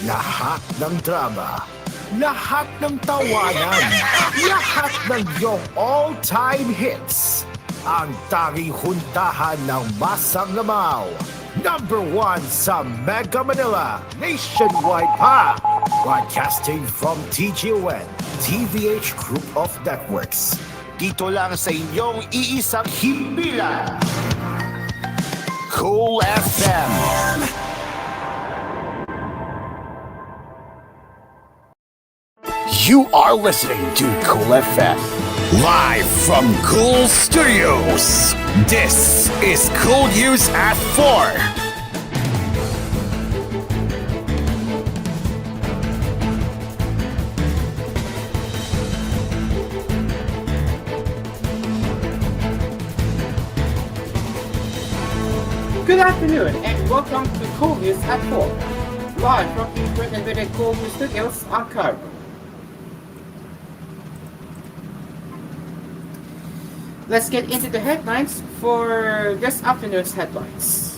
Lahat ng drama, lahat ng tawanan, lahat ng iyong all-time hits. Ang tanging huntahan ng Masang Lamaw. Number 1 sa Mega Manila, nationwide pa. Broadcasting from TGON, TVH Group of Networks. Dito lang sa inyong iisang himpilan. Cool FM. You are listening to Cool FM. Live from Cool Studios. This is koolNews at 4. Good afternoon and welcome to koolNews at 4. Live from the Britain koolNews Studios on Cargo. Let's get into the headlines for this afternoon's headlines.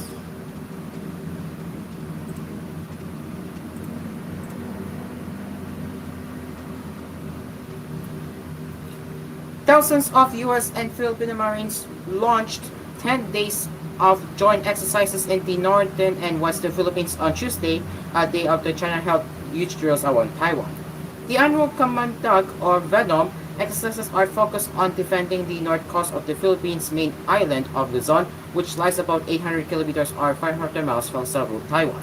Thousands of U.S. and Filipino Marines launched 10 days of joint exercises in the northern and western Philippines on Tuesday, a day after China held huge drills around Taiwan. The annual Kamandag or Venom exercises are focused on defending the north coast of the Philippines' main island of Luzon, which lies about 800 kilometers or 500 miles from southern Taiwan.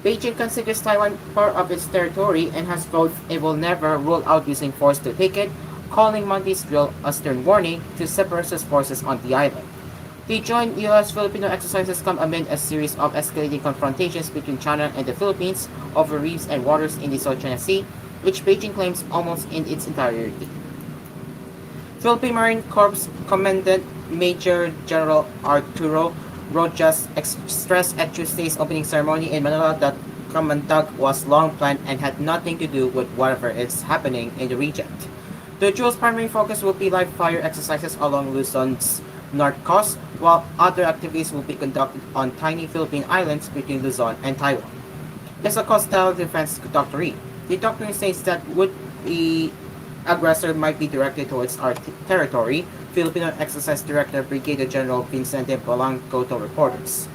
Beijing considers Taiwan part of its territory and has vowed it will never rule out using force to take it, calling Monday's drill a stern warning to separatist forces on the island. The joint U.S.-Filipino exercises come amid a series of escalating confrontations between China and the Philippines over reefs and waters in the South China Sea, which Beijing claims almost in its entirety. Philippine Marine Corps Commandant Major General Arturo Rojas stressed at Tuesday's opening ceremony in Manila that Kamandag was long planned and had nothing to do with whatever is happening in the region. The drill's primary focus will be live fire exercises along Luzon's north coast, while other activities will be conducted on tiny Philippine islands between Luzon and Taiwan. It's a coastal defense doctrine. The doctrine states that would-be aggressor might be directed towards our territory, Filipino Exercise Director Brigadier General Vincente Polanco told reporters.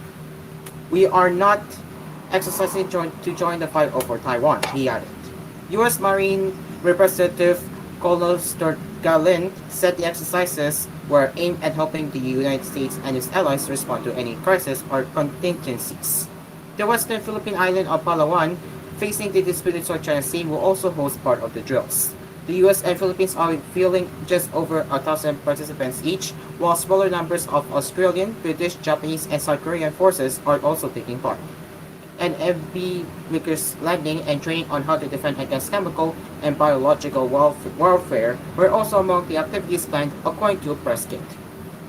We are not exercising to join the fight over Taiwan, he added. U.S. Marine Representative Colonel Stuart Gallant said the exercises were aimed at helping the United States and its allies respond to any crisis or contingencies. The western Philippine island of Palawan, facing the disputed South China Sea, will also host part of the drills. The U.S. and Philippines are fielding just over 1,000 participants each, while smaller numbers of Australian, British, Japanese, and South Korean forces are also taking part. And FB Vickers landing and training on how to defend against chemical and biological warfare were also among the activities planned, according to a press kit.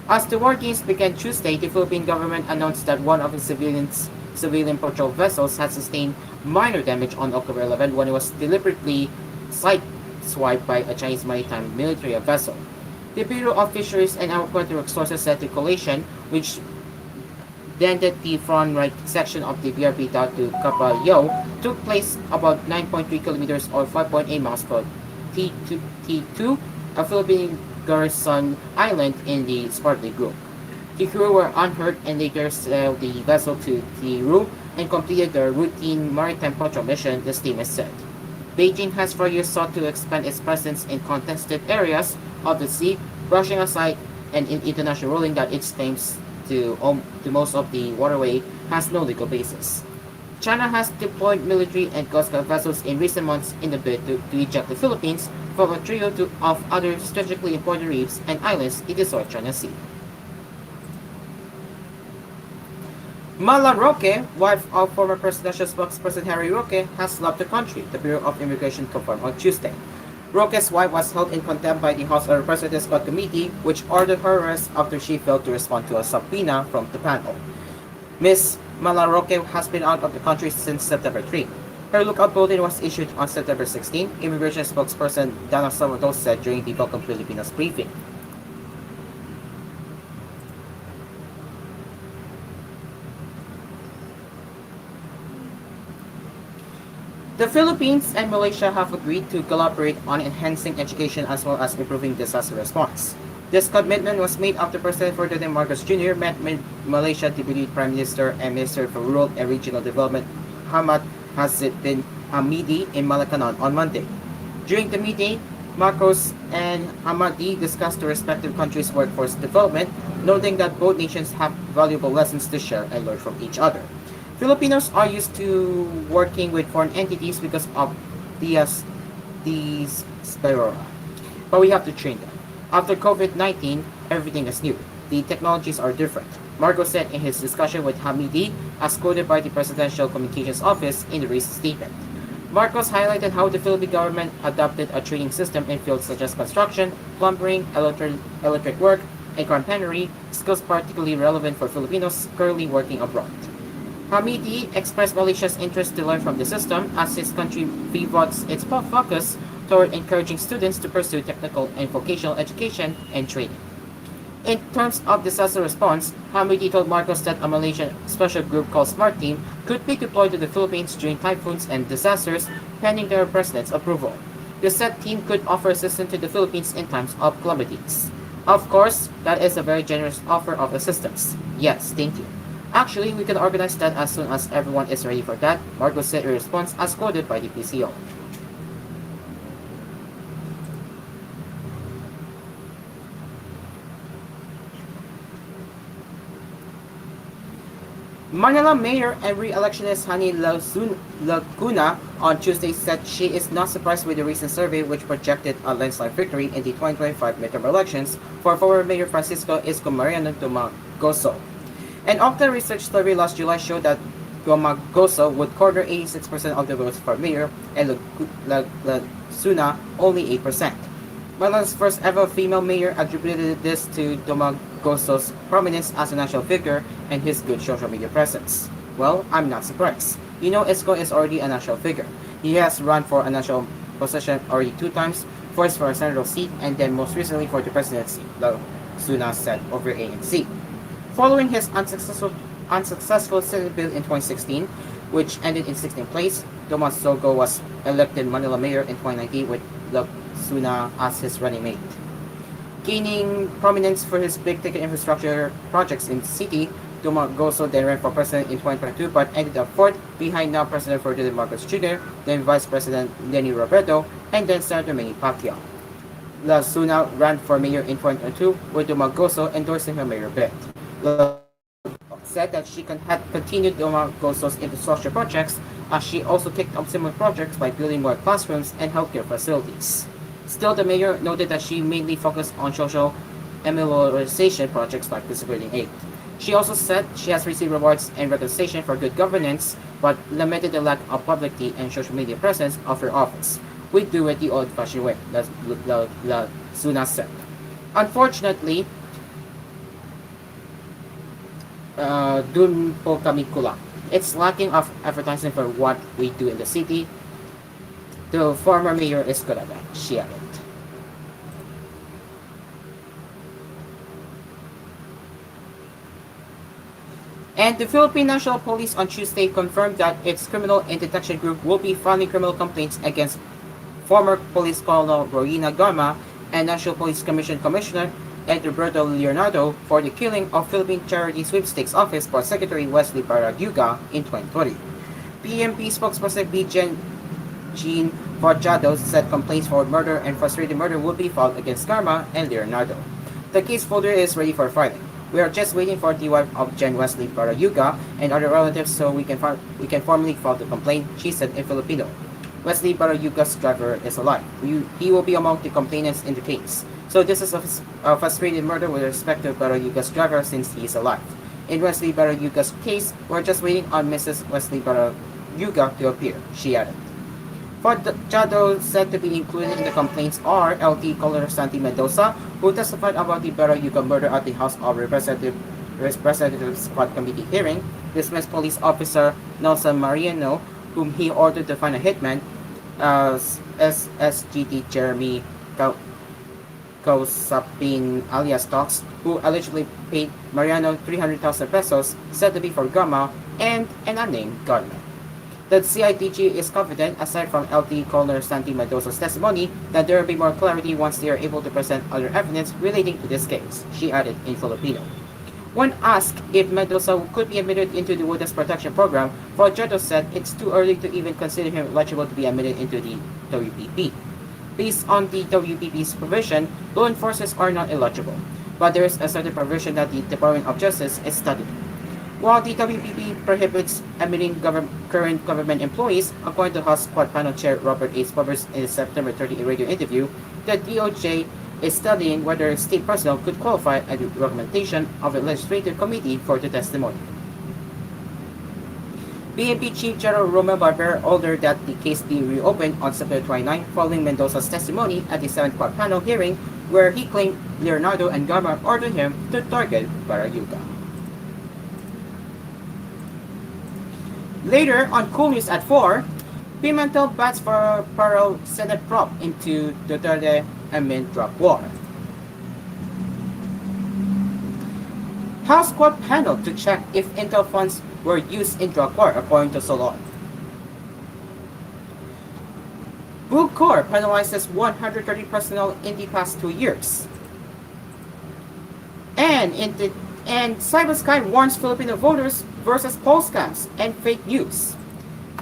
As the war games began Tuesday, the Philippine government announced that one of its civilian patrol vessels had sustained minor damage on October 11 when it was deliberately sideswiped by a Chinese maritime military vessel. The Bureau of Fisheries and Aquatic Resources said the collision, which dented the front right section of the BRP down to Capayo, took place about 9.3 kilometers or 5.8 miles from T2, a Philippine garrison island in the Spratly Group. The crew were unhurt and later sailed the vessel to Tiru and completed their routine maritime patrol mission, the steamer said. Beijing has for years sought to expand its presence in contested areas of the sea, brushing aside an international ruling that its claims to most of the waterway has no legal basis. China has deployed military and Coast Guard vessels in recent months in the bid to eject the Philippines from a trio of other strategically important reefs and islands in the South China Sea. Mala Roque, wife of former presidential spokesperson Harry Roque, has left the country, the Bureau of Immigration confirmed on Tuesday. Roque's wife was held in contempt by the House of Representatives Committee, which ordered her arrest after she failed to respond to a subpoena from the panel. Ms. Mala Roque has been out of the country since September 3. Her lookout bulletin was issued on September 16, immigration spokesperson Dana Salvador said during the Welcome Filipinos briefing. The Philippines and Malaysia have agreed to collaborate on enhancing education as well as improving disaster response. This commitment was made after President Ferdinand Marcos Jr. met with Malaysia Deputy Prime Minister and Minister for Rural and Regional Development Hamad Hazid bin Hamidi in Malaccanon on Monday. During the meeting, Marcos and Hamadi discussed the respective countries' workforce development, noting that both nations have valuable lessons to share and learn from each other. Filipinos are used to working with foreign entities because of these spera, but we have to train them. After COVID-19, everything is new. The technologies are different. Marcos said in his discussion with Hamidi, as quoted by the Presidential Communications Office in the recent statement. Marcos highlighted how the Philippine government adopted a training system in fields such as construction, plumbing, electric work, and carpentry, skills particularly relevant for Filipinos currently working abroad. Hamidi expressed Malaysia's interest to learn from the system as his country pivots its focus toward encouraging students to pursue technical and vocational education and training. In terms of disaster response, Hamidi told Marcos that a Malaysian special group called Smart Team could be deployed to the Philippines during typhoons and disasters pending their president's approval. The said team could offer assistance to the Philippines in times of calamities. Of course, that is a very generous offer of assistance. Yes, thank you. Actually, we can organize that as soon as everyone is ready for that, Marcos said in response as quoted by the PCO. Manila Mayor and re-electionist Hani Laguna on Tuesday said she is not surprised with the recent survey which projected a landslide victory in the 2025 midterm elections for former Mayor Francisco Isko Mariano Dumagoso. An Octa research survey last July showed that Dumagoso would corner 86% of the votes for mayor and Laguna only 8%. Manila's first ever female mayor attributed this to Dumagoso's prominence as a national figure and his good social media presence. Well, I'm not surprised. You know, Isko is already a national figure. He has run for a national position already 2 times, first for a senatorial seat and then most recently for the presidency, Laguna said over ANC. Following his unsuccessful Senate bill in 2016, which ended in 16th place, Dumagoso was elected Manila mayor in 2019 with Laguna as his running mate. Gaining prominence for his big-ticket infrastructure projects in the city, Dumagoso then ran for president in 2022 but ended up fourth behind now President Ferdinand Marcos Jr., then Vice President Leni Robredo, and then Senator Manny Pacquiao. Laguna ran for mayor in 2022 with Dumagoso endorsing her mayor bid. Said that she had continued Dumagoso's infrastructure projects as she also kicked off similar projects by building more classrooms and healthcare facilities. Still, the mayor noted that she mainly focused on social amelioration projects like disability aid. She also said she has received rewards and recognition for good governance, but lamented the lack of publicity and social media presence of her office. We do it the old-fashioned way, Laguna said. Unfortunately, dun po kami kulang. It's lacking of advertising for what we do in the city. The former mayor is good at that, she added. And the Philippine National Police on Tuesday confirmed that its criminal and detection group will be filing criminal complaints against former Police Colonel Rowena Garma and National Police Commission Commissioner Edroberto Leonardo for the killing of Philippine Charity Sweepstakes Office Board Secretary Wesley Baraguga in 2020. PNP spokesperson Jean Forjado said complaints for murder and frustrated murder would be filed against Garma and Leonardo. The case folder is ready for filing. We are just waiting for the wife of Jen Wesley Baraguga and other relatives so we can formally file the complaint, she said in Filipino. Wesley Baraguga's driver is alive. He will be among the complainants in the case. So this is a frustrated murder with respect to Baraguga's driver since he is alive. In Wesley Baraguga's case, we're just waiting on Mrs. Wesley Baraguga to appear, she added. Forjado said to be included in the complaints are LT Colonel Santi Mendoza, who testified about the Baraguga murder at the House of Representatives Squad Committee hearing, dismissed police officer Nelson Mariano, whom he ordered to find a hitman, SSGT Jeremy Kausapin alias Tox, who allegedly paid Mariano 300,000 pesos, said to be for Gama, and an unnamed gunman. The CITG is confident, aside from LT Coroner Santi Mendoza's testimony, that there will be more clarity once they are able to present other evidence relating to this case, she added in Filipino. When asked if Mendoza could be admitted into the Witness Protection Program, Forgetto said it's too early to even consider him eligible to be admitted into the WPP. Based on the WPP's provision, law enforcers are not eligible, but there is a certain provision that the Department of Justice is studying. While the WPP prohibits admitting current government employees, according to House Squad Panel Chair Robert A. Spubbers in a September 30 radio interview, the DOJ is studying whether state personnel could qualify as a recommendation of a legislative committee for the testimony. PNP Chief General Romeo Barbera ordered that the case be reopened on September 29 following Mendoza's testimony at the 7th Court panel hearing, where he claimed Leonardo and Gama ordered him to target Barayuga. Later on koolNews at 4, Pimentel bats for Parol Senate prop into Duterte amid drug war. House Squad panel to check if intel funds were used in drug war, according to Solon. Bucor penalizes 130 personnel in the past 2 years. And Cybersky warns Filipino voters versus poll scams and fake news.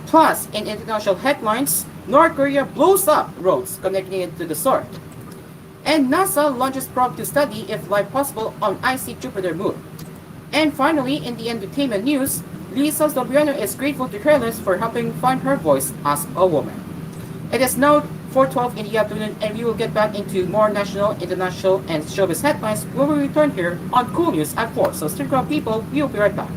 Plus, in international headlines, North Korea blows up roads connecting it to the Sword. And NASA launches probe to study if life possible on icy Jupiter moon. And finally, in the entertainment news, Lisa Sobriano is grateful to trailers for helping find her voice as a woman. It is now 4:12 in the afternoon, and we will get back into more national, international, and showbiz headlines when we return here on koolNews at 4. So stick around, people. We will be right back.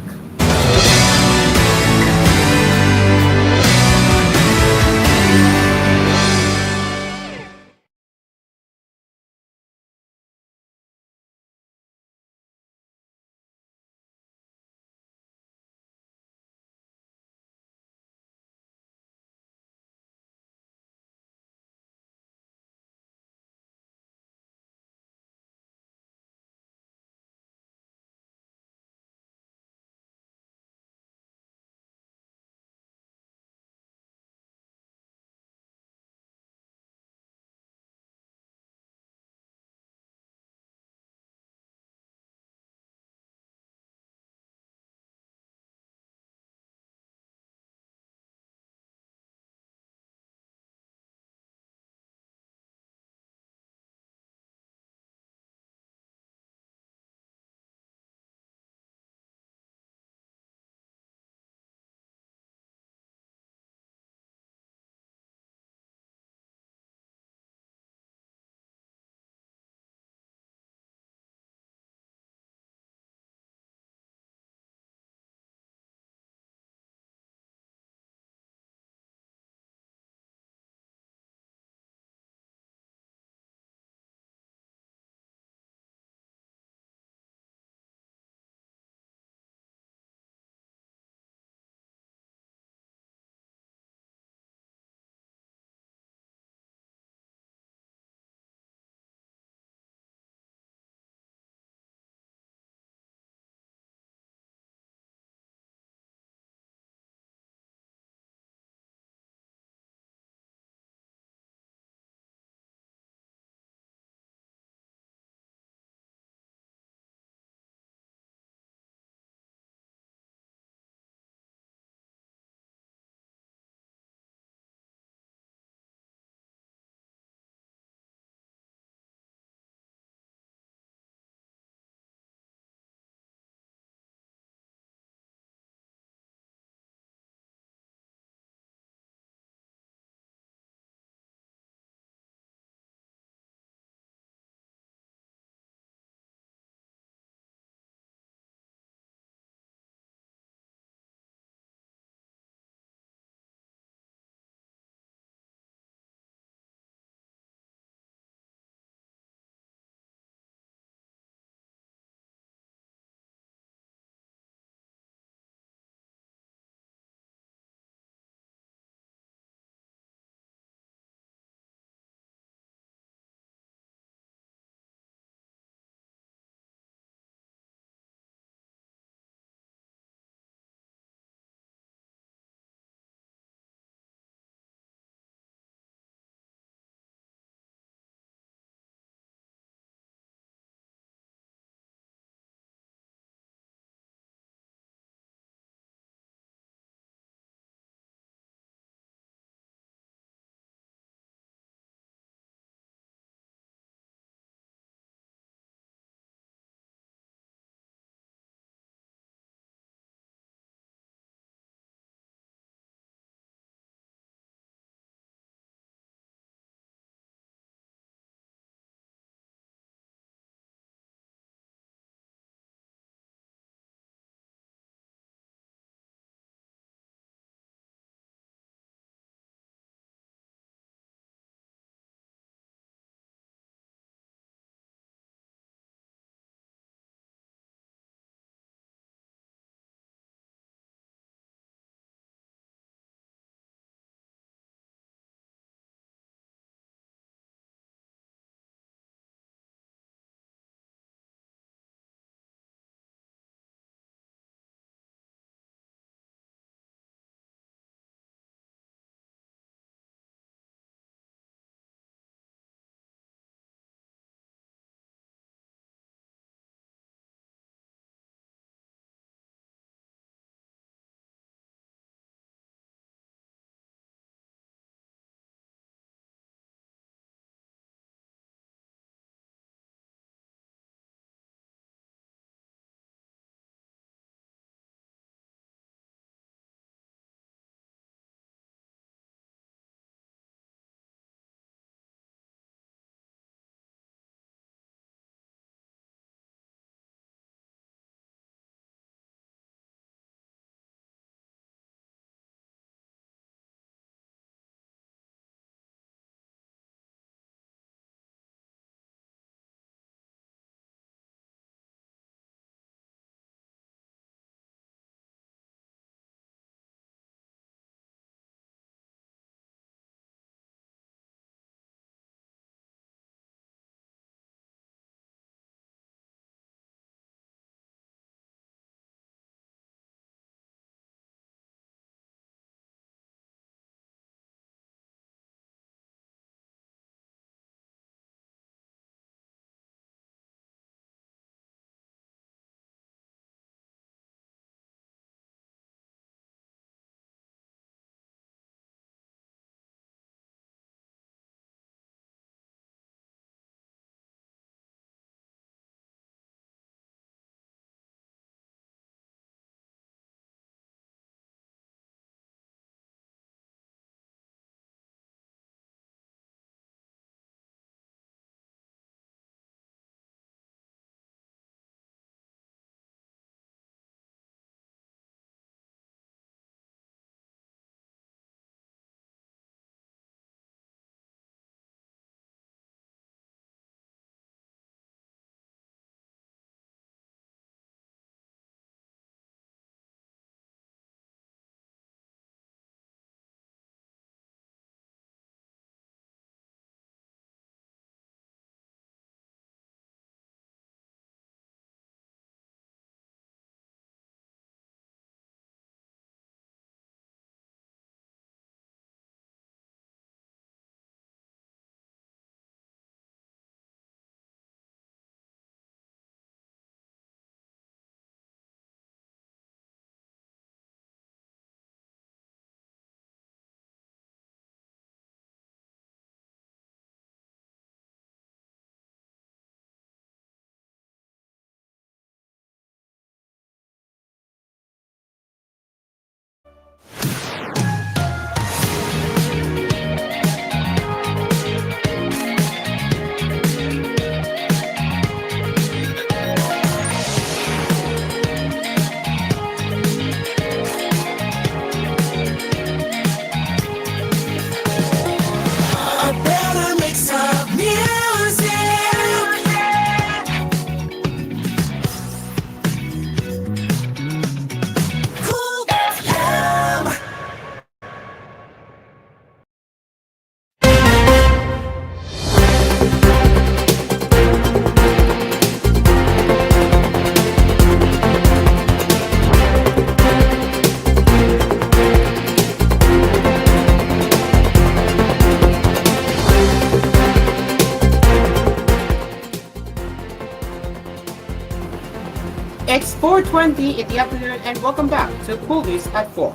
It's 4:20 in the afternoon and welcome back to Cool News at 4.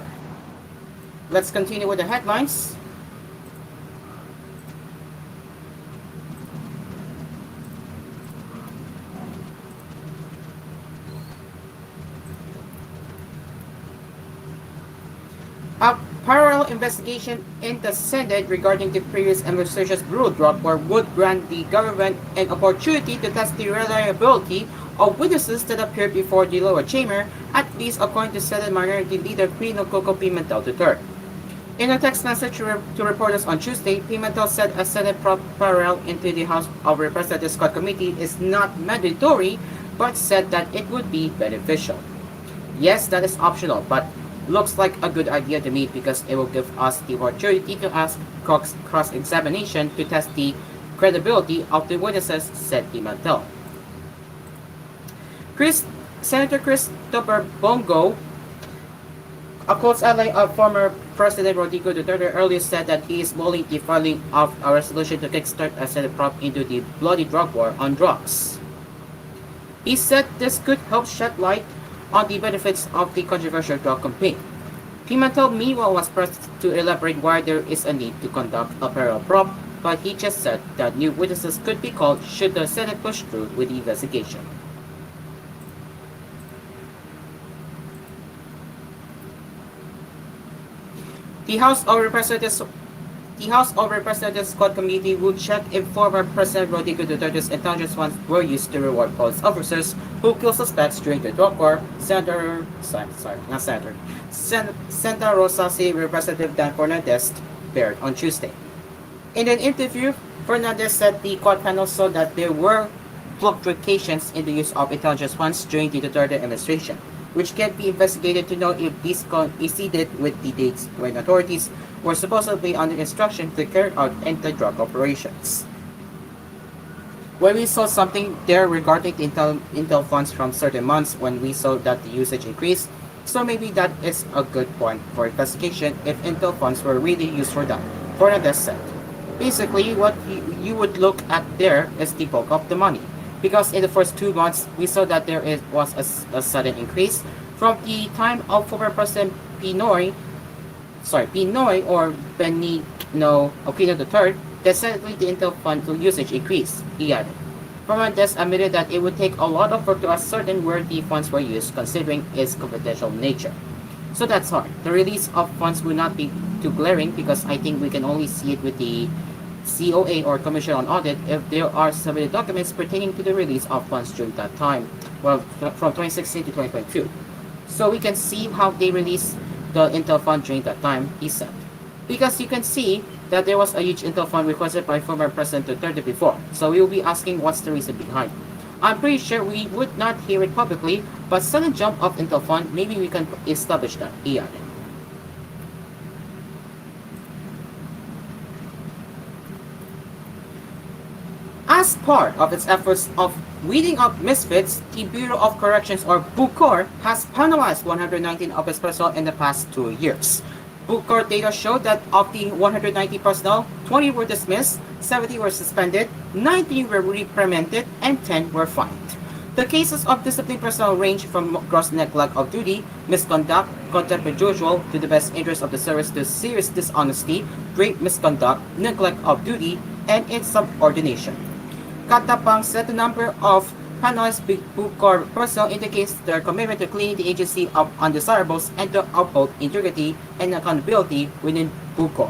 Let's continue with the headlines. A parallel investigation in the Senate regarding the previous administration's broad drug war would grant the government an opportunity to test the reliability of witnesses that appeared before the lower chamber, at least according to Senate Minority Leader Pino Coco Pimentel III. In a text message to reporters on Tuesday, Pimentel said a Senate parallel into the House of Representatives Scott Committee is not mandatory, but said that it would be beneficial. Yes, that is optional, but looks like a good idea to me because it will give us the opportunity to ask cross-examination to test the credibility of the witnesses, said Pimentel. Senator Christopher Bongo, a close ally of former President Rodrigo Duterte, earlier said that he is mulling the filing of a resolution to kickstart a Senate probe into the bloody drug war on drugs. He said this could help shed light on the benefits of the controversial drug campaign. Pimentel meanwhile was pressed to elaborate why there is a need to conduct a parallel probe, but he just said that new witnesses could be called should the Senate push through with the investigation. The House of Representatives Scott Committee would check if former President Rodrigo Duterte's intelligence funds were used to reward police officers who killed suspects during the drug war, Santa Rosa City Representative Dan Fernandez bared on Tuesday. In an interview, Fernandez said the court panel saw that there were fluctuations in the use of intelligence funds during the Duterte administration, which can be investigated to know if these coincided with the dates when authorities were supposedly under instruction to carry out anti-drug operations. When we saw something there regarding the intel funds from certain months when we saw that the usage increased, so maybe that is a good point for investigation if intel funds were really used for that, Fernandez said. Basically, what you would look at there is the bulk of the money, because in the first 2 months, we saw that there was a sudden increase from the time of former President Pinoy or Benigno Aquino III, that suddenly the intel fund usage increased, he added. Fernandez admitted that it would take a lot of work to ascertain where the funds were used, considering its confidential nature. So that's hard. The release of funds will not be too glaring because I think we can only see it with the COA or Commission on Audit if there are submitted documents pertaining to the release of funds during that time, well, from 2016 to 2022. So we can see how they released the intel fund during that time, he said. Because you can see that there was a huge intel fund requested by former President Duterte before, so we will be asking what's the reason behind. I'm pretty sure we would not hear it publicly, but sudden jump of intel fund, maybe we can establish that, he added. As part of its efforts of weeding out misfits, the Bureau of Corrections, or BUCOR, has penalized 119 of its personnel in the past 2 years. BUCOR data showed that of the 190 personnel, 20 were dismissed, 70 were suspended, 19 were reprimanded, and 10 were fined. The cases of disciplined personnel range from gross neglect of duty, misconduct, contempt with usual, to the best interest of the service to serious dishonesty, grave misconduct, neglect of duty, and insubordination. Katapang said the number of penalized BUCOR personnel indicates their commitment to cleaning the agency of undesirables and to uphold integrity and accountability within BUCOR.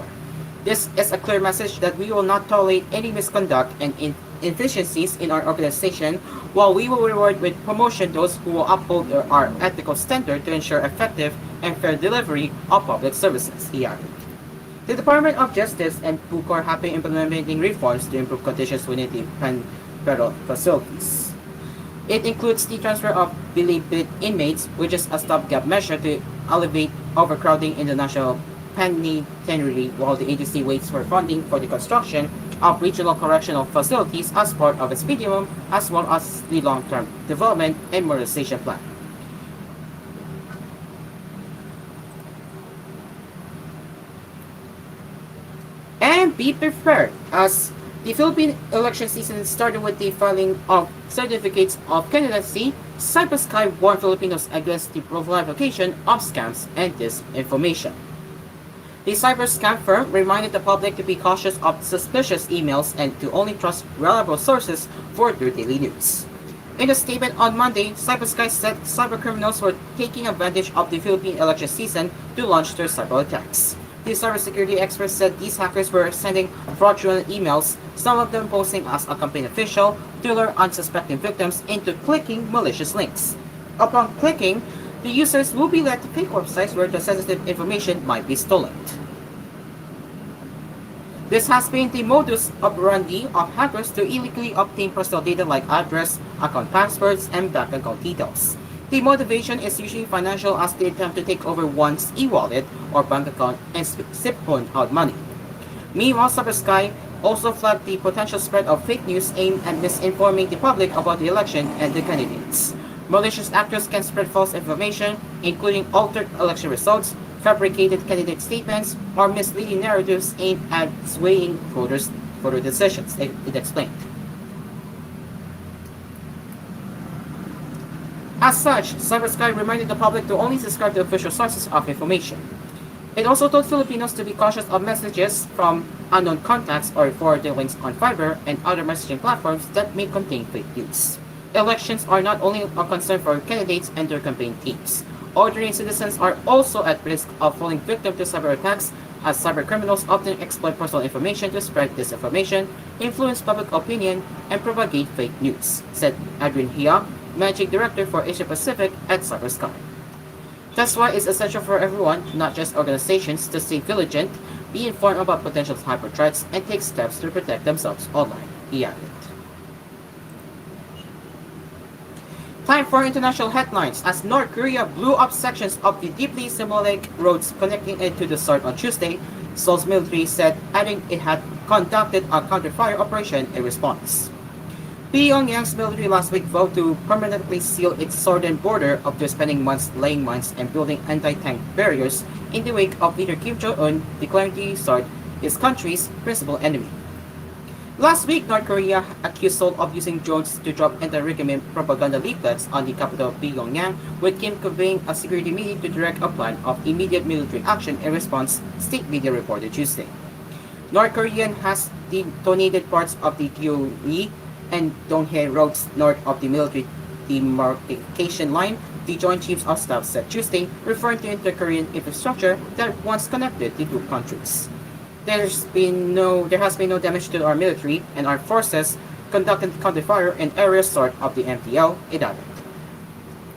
This is a clear message that we will not tolerate any misconduct and inefficiencies in our organization, while we will reward with promotion those who will uphold our ethical standard to ensure effective and fair delivery of public services, he added. The Department of Justice and BUCOR have been implementing reforms to improve conditions within the federal facilities. It includes the transfer of billeted inmates, which is a stopgap measure to alleviate overcrowding in the National Penitentiary while the agency waits for funding for the construction of regional correctional facilities as part of its medium, as well as the long-term development and modernization plan. And be prepared, as The Philippine election season started with the filing of certificates of candidacy. Cybersky warned Filipinos against the proliferation of scams and disinformation. The cyber scam firm reminded the public to be cautious of suspicious emails and to only trust reliable sources for their daily news. In a statement on Monday, Cybersky said cybercriminals were taking advantage of the Philippine election season to launch their cyber attacks. The cybersecurity experts said these hackers were sending fraudulent emails, some of them posing as a campaign official, to lure unsuspecting victims into clicking malicious links. Upon clicking, the users will be led to fake websites where the sensitive information might be stolen. This has been the modus operandi of hackers to illegally obtain personal data like address, account passwords, and bank account details. The motivation is usually financial as they attempt to take over one's e-wallet or bank account and siphon out money. Meanwhile, Cybersky also flagged the potential spread of fake news aimed at misinforming the public about the election and the candidates. Malicious actors can spread false information, including altered election results, fabricated candidate statements, or misleading narratives aimed at swaying voters' voter decisions, it explained. As such, Cybersky reminded the public to only subscribe to official sources of information. It also told Filipinos to be cautious of messages from unknown contacts or forwarded links on Fiverr and other messaging platforms that may contain fake news. Elections are not only a concern for candidates and their campaign teams. Ordinary citizens are also at risk of falling victim to cyber attacks, as cybercriminals often exploit personal information to spread disinformation, influence public opinion, and propagate fake news, said Adrian Hia, Managing Director for Asia Pacific at Cybersky. That's why it's essential for everyone, not just organizations, to stay vigilant, be informed about potential cyber threats, and take steps to protect themselves online, he added. Time for international headlines as North Korea blew up sections of the deeply symbolic roads connecting it to the start on Tuesday, Seoul's military said, adding it had conducted a counter-fire operation in response. Pyongyang's military last week vowed to permanently seal its southern border after spending months laying mines and building anti-tank barriers in the wake of leader Kim Jong-un declaring to start his country's principal enemy. Last week, North Korea accused Seoul of using drones to drop anti-regime propaganda leaflets on the capital of Pyongyang, with Kim conveying a security meeting to direct a plan of immediate military action in response, state media reported Tuesday. North Korea has detonated parts of the Gyeonggi and Donghae roads north of the military demarcation line, the Joint Chiefs of Staff said Tuesday, referring to inter-Korean infrastructure that once connected the two countries. There has been no damage to our military, and our forces conducted counter-fire in areas south of the MTL, it added.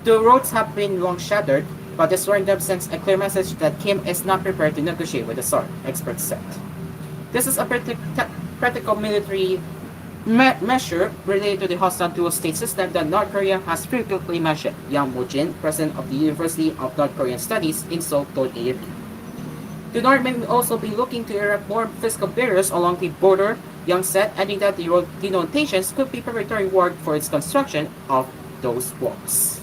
The roads have been long shattered, but destroying them sends a clear message that Kim is not prepared to negotiate with the South, experts said. This is a practical military measure related to the hostile dual-state system that North Korea has frequently mentioned, Yang Mo-jin, president of the University of North Korean Studies in Seoul, told AFP. The North may also be looking to erect more physical barriers along the border, Young said, adding that the road denotations could be preparatory work for its construction of those walls.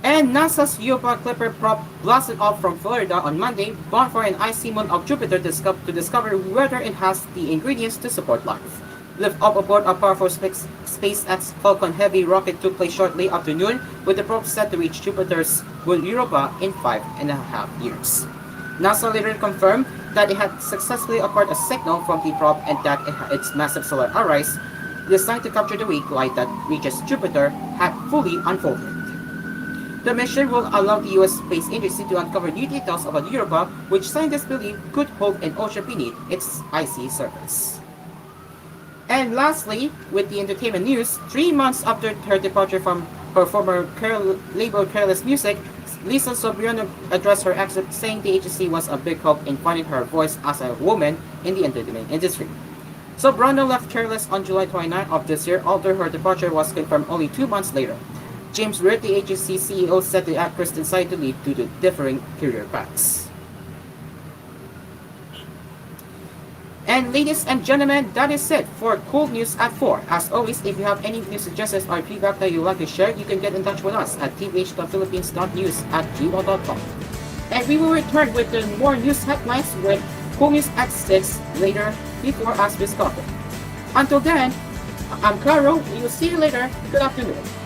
And NASA's Europa Clipper prop blasted off from Florida on Monday, bound for an icy moon of Jupiter to discover whether it has the ingredients to support life. Lift off aboard a powerful SpaceX Falcon Heavy rocket took place shortly after noon, with the probe set to reach Jupiter's moon Europa in 5.5 years. NASA later confirmed that it had successfully acquired a signal from the probe and that its massive solar arrays, designed to capture the weak light that reaches Jupiter, had fully unfolded. The mission will allow the U.S. space industry to uncover new details about Europa, which scientists believe could hold an ocean beneath its icy surface. And lastly, with the entertainment news, 3 months after her departure from her former label Careless Music, Lisa Sobrano addressed her exit, saying the agency was a big help in finding her voice as a woman in the entertainment industry. Sobrano left Careless on July 29 of this year, although her departure was confirmed only 2 months later. James Reed, the agency CEO, said the actress decided to leave due to differing career paths. And ladies and gentlemen, that is it for Cool News at 4. As always, if you have any news suggestions or feedback that you'd like to share, you can get in touch with us at tvh.philippines.news@gmail.com. And we will return with the more news headlines with koolNews at 6 later before us discover. Until then, I'm Claro. We will see you later. Good afternoon.